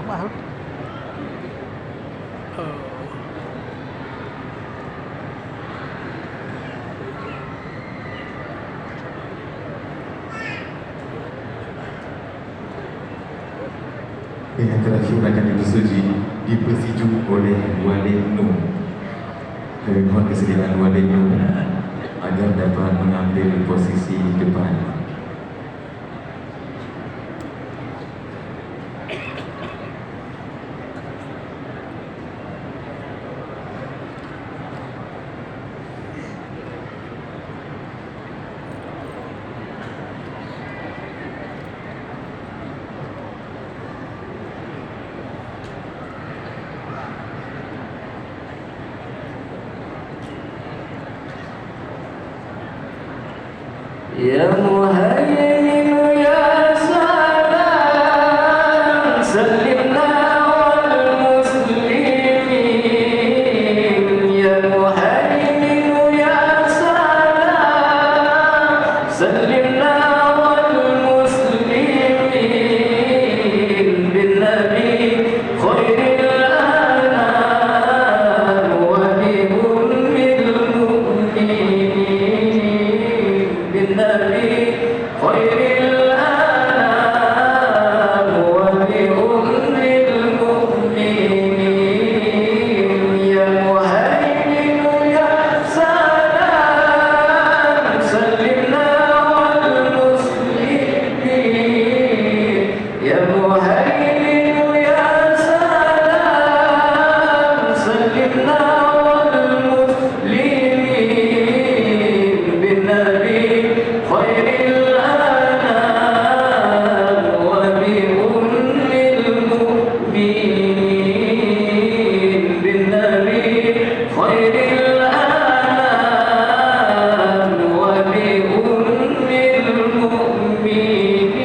mahal. Yang terakhir akan dipersetuju oleh Walid Nur. Kami mohon kesediaan Walid Nur agar dapat mengambil posisi depan. Ya Muhaimin ya salam sallimna wal muslimin. Ya Muhaimin ya salam sallimna wal muslimin bin nabi khairil anam wa bi ummil mu'minin bin nabi khairil anam wa bi ummil mu'minin. Ya Muhaimin ya salam sallimna wal muslimin. Ya Muhaimin ya salam sallimna wal muslimin bin nabi khairil anam wa bi ummil mu'minin bin nabi khairil anam wa bi ummil mu'minin.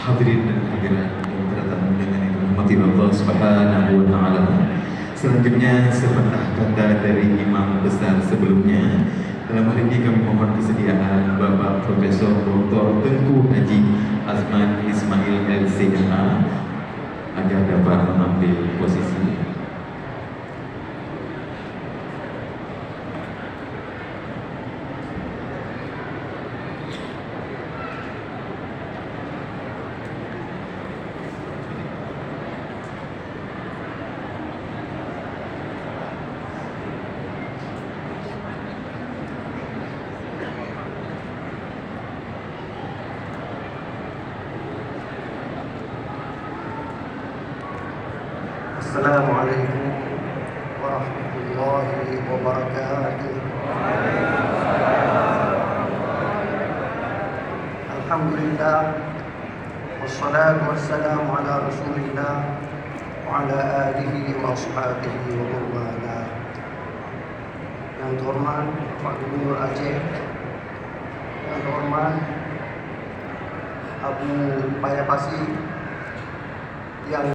Hadirin dan hadirat yang datang dengan yang dirahmati Allah Subhanahu wa taala. Selanjutnya sepatah kata dari imam besar sebelumnya. Dalam hari ini kami mohon kesediaan Bapak Profesor Dr. Tengku Haji Azman Ismail LCMA agar dapat mengambil posisi. Assalamualaikum warahmatullahi wabarakatuh. Alhamdulillah wassalatu wassalamu ala rasulillah wa ala alihi wa ashabihi wa wala. Yang terhormat Pak Gubernur Aceh, yang terhormat Abu Payapasi, yang